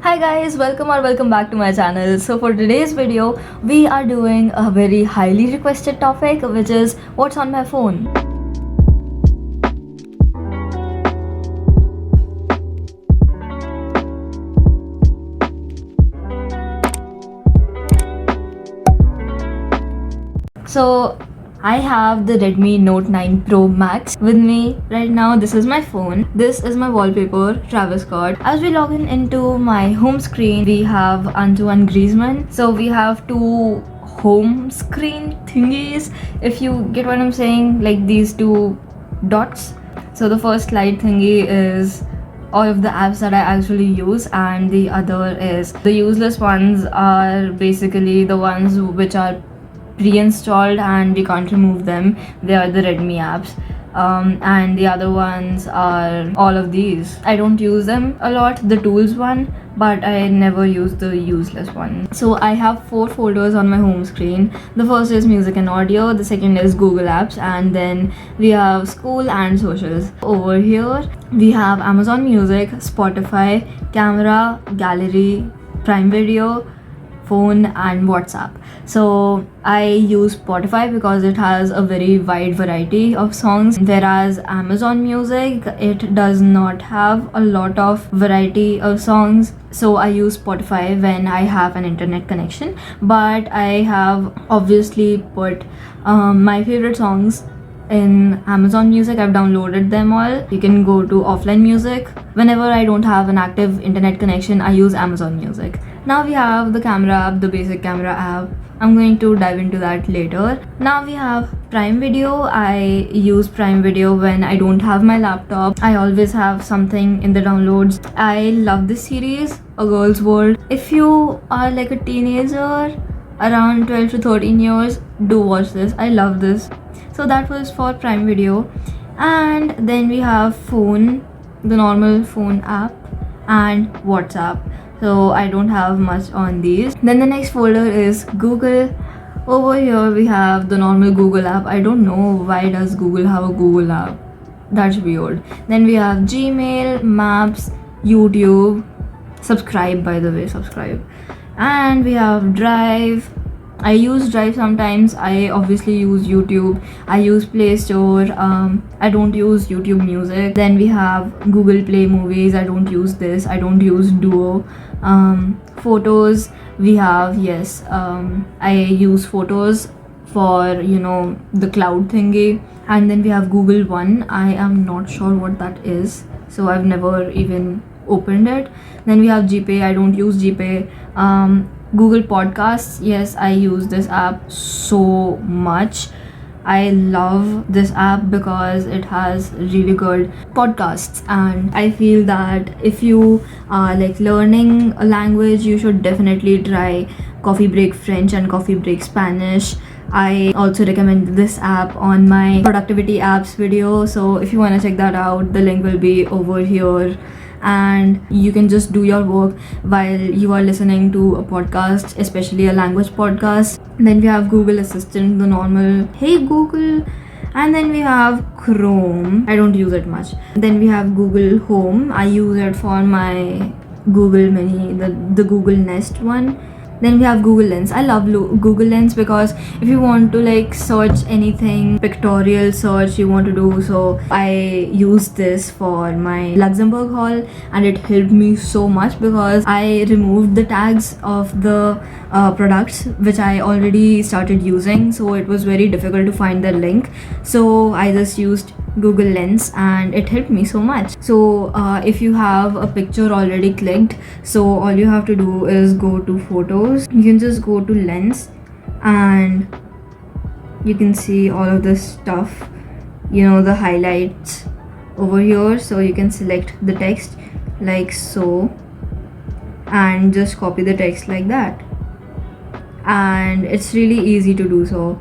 Hi guys, welcome back to my channel. So for today's video, we are doing a very highly requested topic, which is what's on my phone. So I have the Redmi Note 9 Pro Max with me right now. This is my phone. This is my wallpaper, Travis Scott. As we log in into my home screen, we have Antoine Griezmann. So we have two home screen thingies, if you get what I'm saying, like these two dots. So the first slide thingy is all of the apps that I actually use, and the other is the useless ones are basically the ones which are pre-installed and we can't remove them. They are the Redmi apps, and the other ones are all of these. I don't use them a lot, the tools one, but I never use the useless one. So I have 4 folders on my home screen. The first is music and audio, the second is Google Apps, and then we have school and socials. Over here we have Amazon Music, Spotify, camera, gallery, Prime Video, phone, and WhatsApp. So I use Spotify because it has a very wide variety of songs, whereas Amazon Music, it does not have a lot of variety of songs. So I use Spotify when I have an internet connection, but I have obviously put my favorite songs in Amazon Music. I've downloaded them all. You can go to offline music. Whenever I don't have an active internet connection, I use Amazon Music. Now we have the camera app, the basic camera app. I'm going to dive into that later. Now we have Prime Video. I use Prime Video when I don't have my laptop. I always have something in the downloads. I love this series, A Girl's World. If you are like a teenager around 12 to 13 years, do watch this. I love this. So that was for Prime Video. And then we have phone, the normal phone app, and WhatsApp. So I don't have much on these. Then the next folder is Google. Over here we have the normal Google app. I don't know why does Google have a Google app. That's weird. Then we have Gmail, Maps, YouTube. Subscribe, by the way, subscribe. And we have Drive. I use Drive sometimes. I obviously use YouTube. I use Play Store. I don't use YouTube Music. Then we have Google Play Movies. I don't use this. I don't use Duo. Photos. We have, yes, I use Photos for, the cloud thingy. And then we have Google One. I am not sure what that is, so I've never even opened it. Then we have GPay. I don't use GPay. Google Podcasts, yes, I use this app so much. I love this app because it has really good podcasts, and I feel that if you are like learning a language, you should definitely try Coffee Break French and Coffee Break Spanish. I also recommend this app on my productivity apps video, so if you want to check that out, the link will be over here. And you can just do your work while you are listening to a podcast, especially a language podcast. Then we have Google Assistant, the normal hey Google. And then we have Chrome. I don't use it much. Then we have Google Home. I use it for my Google Mini, the Google Nest one. Then we have Google Lens. I love Google Lens because if you want to like search anything, pictorial search you want to do, so I use this for my Luxembourg haul, and it helped me so much because I removed the tags of the products which I already started using, so it was very difficult to find the link. So I just used Google Lens and it helped me so much. So if you have a picture already clicked, so all you have to do is go to photos. You can just go to Lens and you can see all of this stuff, the highlights over here. So you can select the text like so and just copy the text like that, and it's really easy to do so.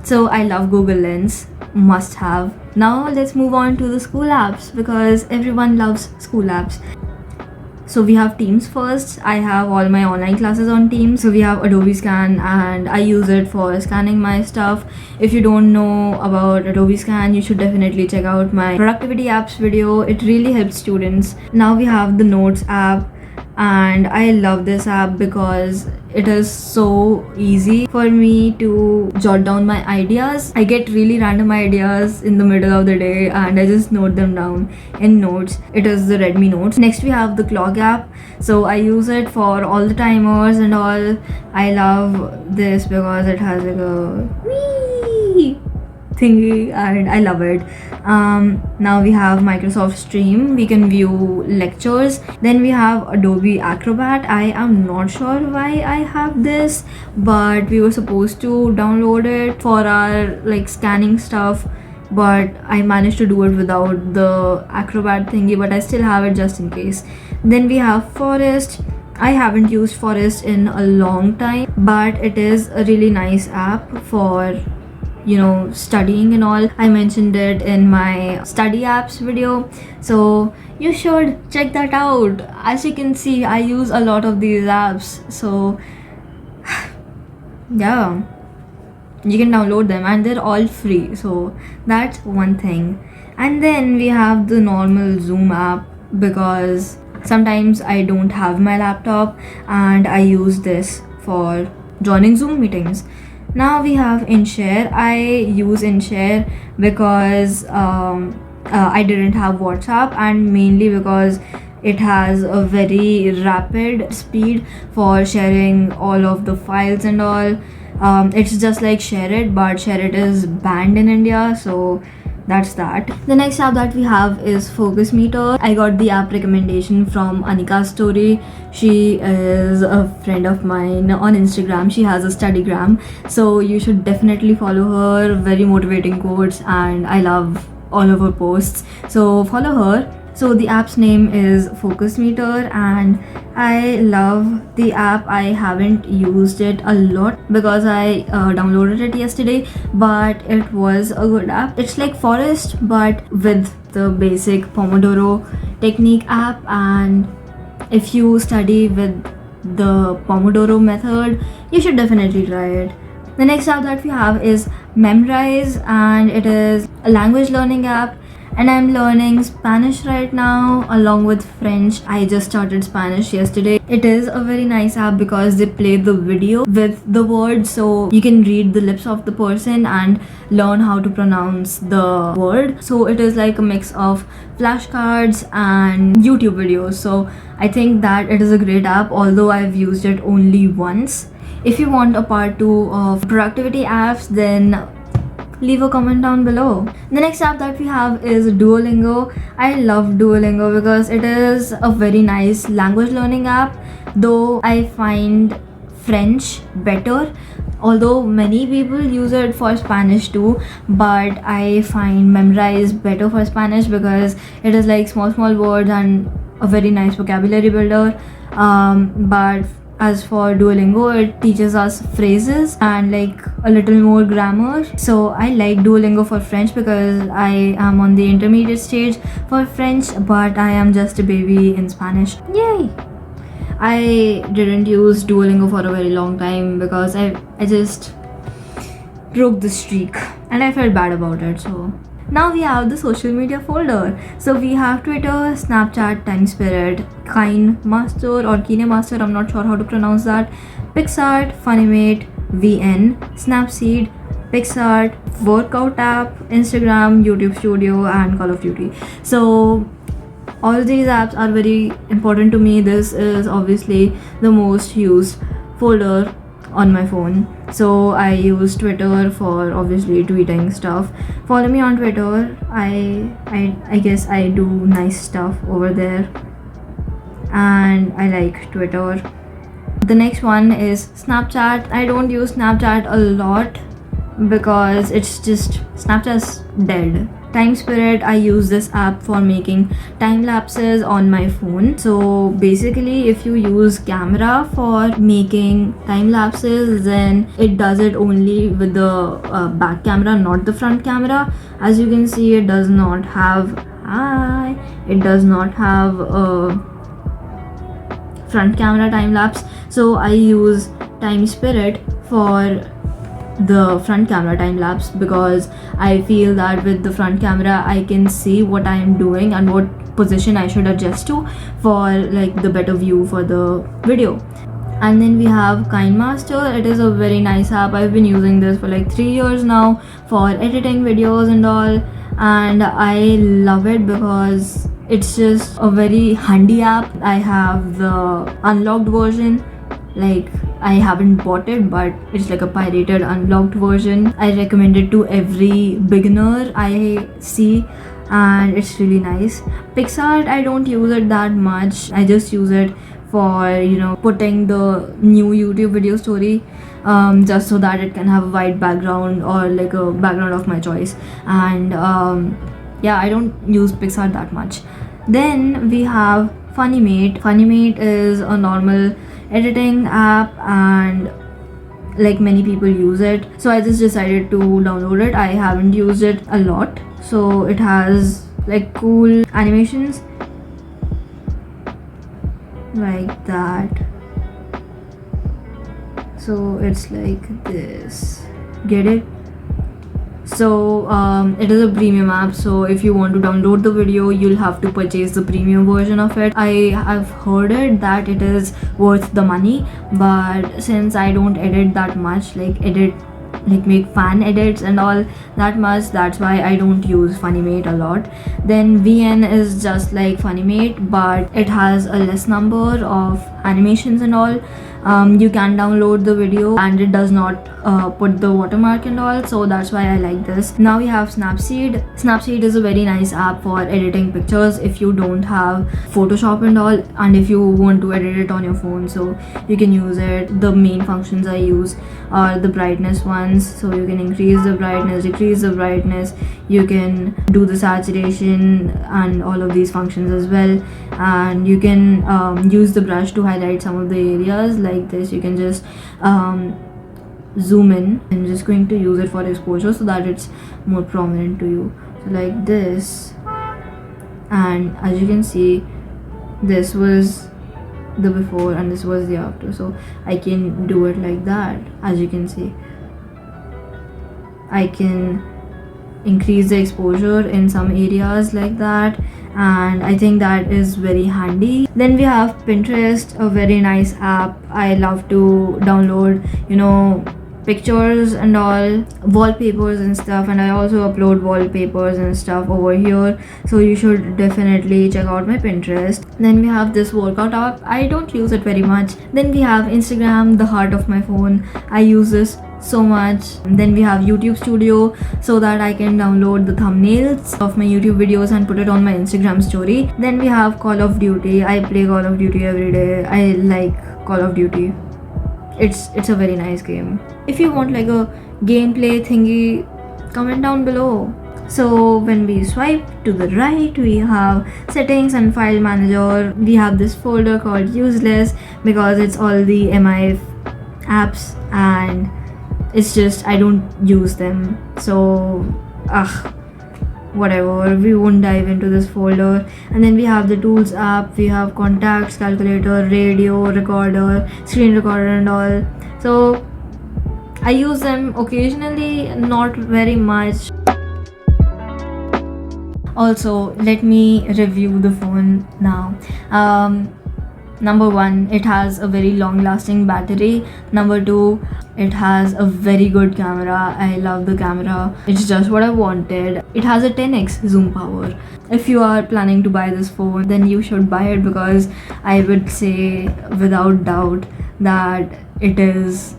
So I love Google Lens, must have. Now let's move on to the school apps because everyone loves school apps. So we have Teams first. I have all my online classes on Teams. So we have Adobe Scan and I use it for scanning my stuff. If you don't know about Adobe Scan, you should definitely check out my productivity apps video. It really helps students. Now we have the Notes app, and I love this app because it is so easy for me to jot down my ideas. I get really random ideas in the middle of the day and I just note them down in Notes. It is the Redmi Note. Next we have the Clock app. So I use it for all the timers and all. I love this because it has like a wee thingy and I love it. Now we have Microsoft Stream. We can view lectures. Then we have Adobe Acrobat. I am not sure why I have this, but we were supposed to download it for our like scanning stuff, but I managed to do it without the Acrobat thingy, but I still have it just in case. Then we have Forest. I haven't used Forest in a long time, but it is a really nice app for studying and all. I mentioned it in my study apps video, so you should check that out. As you can see, I use a lot of these apps, so yeah, you can download them and they're all free, so that's one thing. And then we have the normal Zoom app because sometimes I don't have my laptop and I use this for joining Zoom meetings. Now we have InShare. I use InShare because I didn't have WhatsApp, and mainly because it has a very rapid speed for sharing all of the files and all. It's just like ShareIt, but ShareIt is banned in India, so that's that. The next app that we have is Focus Meter. I got the app recommendation from Anika's story. She is a friend of mine on Instagram. She has a studygram, so you should definitely follow her. Very motivating quotes and I love all of her posts, so follow her. So the app's name is Focus Meter and I love the app. I haven't used it a lot because I downloaded it yesterday, but it was a good app. It's like Forest but with the basic Pomodoro technique app, and if you study with the Pomodoro method, you should definitely try it. The next app that we have is Memrise, and it is a language learning app. And I'm learning Spanish right now along with French. I just started Spanish yesterday. It is a very nice app because they play the video with the words, so you can read the lips of the person and learn how to pronounce the word. So it is like a mix of flashcards and YouTube videos. So I think that it is a great app, although I've used it only once. If you want a part 2 of productivity apps, then leave a comment down below. The next app that we have is Duolingo. I love Duolingo because it is a very nice language learning app, though I find French better, although many people use it for Spanish too, but I find Memrise better for Spanish because it is like small words and a very nice vocabulary builder. But as for Duolingo, it teaches us phrases and like a little more grammar. So I like Duolingo for French because I am on the intermediate stage for French, but I am just a baby in Spanish. Yay! I didn't use Duolingo for a very long time because I just broke the streak and I felt bad about it. So now we have the social media folder. So we have Twitter, Snapchat, TimeSpirit, KineMaster or KineMaster, I'm not sure how to pronounce that, PixArt, Funimate, VN, Snapseed, PixArt, Workout app, Instagram, YouTube Studio, and Call of Duty. So all these apps are very important to me. This is obviously the most used folder on my phone. So I use Twitter for obviously tweeting stuff. Follow me on Twitter. I guess I do nice stuff over there and I like Twitter. The next one is Snapchat. I don't use Snapchat a lot because it's just Snapchat's dead. TimeSpirit, I use this app for making time lapses on my phone. So basically, if you use camera for making time lapses, then it does it only with the back camera, not the front camera. As you can see, it does not have front camera time lapse, so I use Time Spirit for the front camera time lapse because I feel that with the front camera I can see what I am doing and what position I should adjust to for like the better view for the video. And then we have KineMaster. It is a very nice app. I've been using this for like 3 years now for editing videos and all, and I love it because it's just a very handy app. I have the unlocked version, like I haven't bought it, but it's like a pirated unlocked version. I recommend it to every beginner I see, and it's really nice. PixArt, I don't use it that much. I just use it for, you know, putting the new YouTube video story, just so that it can have a white background or like a background of my choice. And yeah, I don't use PixArt that much. Then we have Funnymate. Funnymate is a normal editing app and like many people use it, so I just decided to download it. I haven't used it a lot, so it has like cool animations like that. So it's like this, get it? So it is a premium app, so if you want to download the video you'll have to purchase the premium version of it. I have heard it that it is worth the money, but since I don't edit that much, like make fan edits and all that much, that's why I don't use Funnymate a lot. Then VN is just like Funnymate, but it has a less number of animations and all. You can download the video and it does not put the watermark and all, so that's why I like this. Now we have Snapseed. Snapseed is a very nice app for editing pictures if you don't have Photoshop and all, and if you want to edit it on your phone, so you can use it. The main functions I use are the brightness ones, so you can increase the brightness, decrease the brightness, you can do the saturation and all of these functions as well, and you can use the brush to highlight some of the areas like this. You can just zoom in. I'm just going to use it for exposure so that it's more prominent to you, so like this. And as you can see, this was the before and this was the after, so I can do it like that. As you can see, I can increase the exposure in some areas like that, and I think that is very handy. Then we have Pinterest, a very nice app. I love to download, you know, pictures and all, wallpapers and stuff, and I also upload wallpapers and stuff over here, so you should definitely check out my Pinterest. Then we have this workout app. I don't use it very much. Then we have Instagram, the heart of my phone. I use this so much. And then we have YouTube Studio, so that I can download the thumbnails of my YouTube videos and put it on my Instagram story. Then we have Call of Duty. I play Call of Duty every day. I like Call of Duty. It's a very nice game. If you want like a gameplay thingy, comment down below. So when we swipe to the right, we have settings and file manager. We have this folder called useless because it's all the MIF apps and it's just I don't use them, so whatever, we won't dive into this folder. And then we have the tools app. We have contacts, calculator, radio, recorder, screen recorder and all, so I use them occasionally, not very much. Also, let me review the phone now. Number one, it has a very long lasting battery. Number two, it has a very good camera. I love the camera. It's just what I wanted. It has a 10x zoom power. If you are planning to buy this phone, then you should buy it because I would say without doubt that it is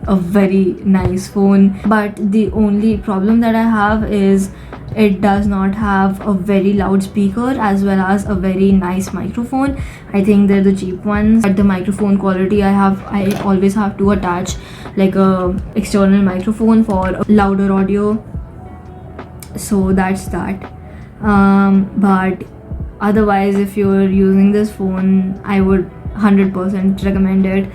a very nice phone. But the only problem that I have is it does not have a very loud speaker as well as a very nice microphone. I think they're the cheap ones. But the microphone quality I always have to attach like a external microphone for louder audio, so that's that. But otherwise, if you're using this phone, I would 100% recommend it.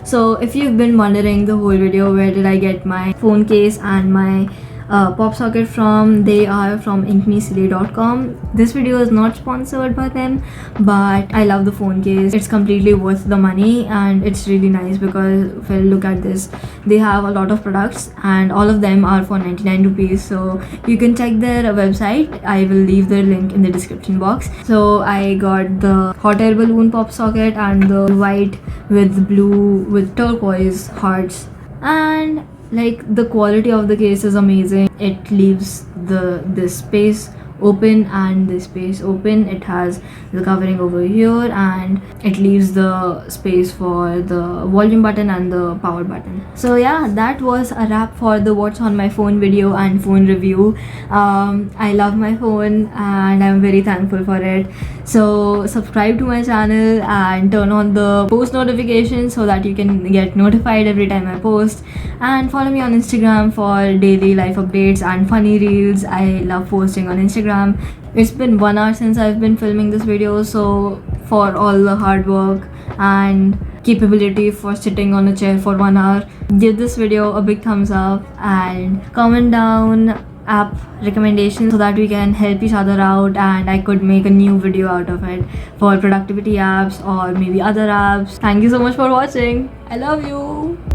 So if you've been wondering the whole video where did I get my phone case and my pop socket from. They are from Inkmesilly.com. This video is not sponsored by them, but I love the phone case. It's completely worth the money, and it's really nice because if you look at this, they have a lot of products and all of them are for 99 rupees. So you can check their website. I will leave the link in the description box. So I got the hot air balloon pop socket and the white with blue with turquoise hearts, and like the quality of the case is amazing. It leaves this space open and this space open. It has the covering over here and it leaves the space for the volume button and the power button. So yeah, that was a wrap for the what's on my phone video and phone review. I love my phone and I'm very thankful for it. So subscribe to my channel and turn on the post notifications so that you can get notified every time I post, and follow me on Instagram for daily life updates and funny reels. I love posting on Instagram. It's been 1 hour since I've been filming this video, so for all the hard work and capability for sitting on a chair for 1 hour, give this video a big thumbs up and comment down app recommendations so that we can help each other out and I could make a new video out of it for productivity apps or maybe other apps. Thank you so much for watching. I love you.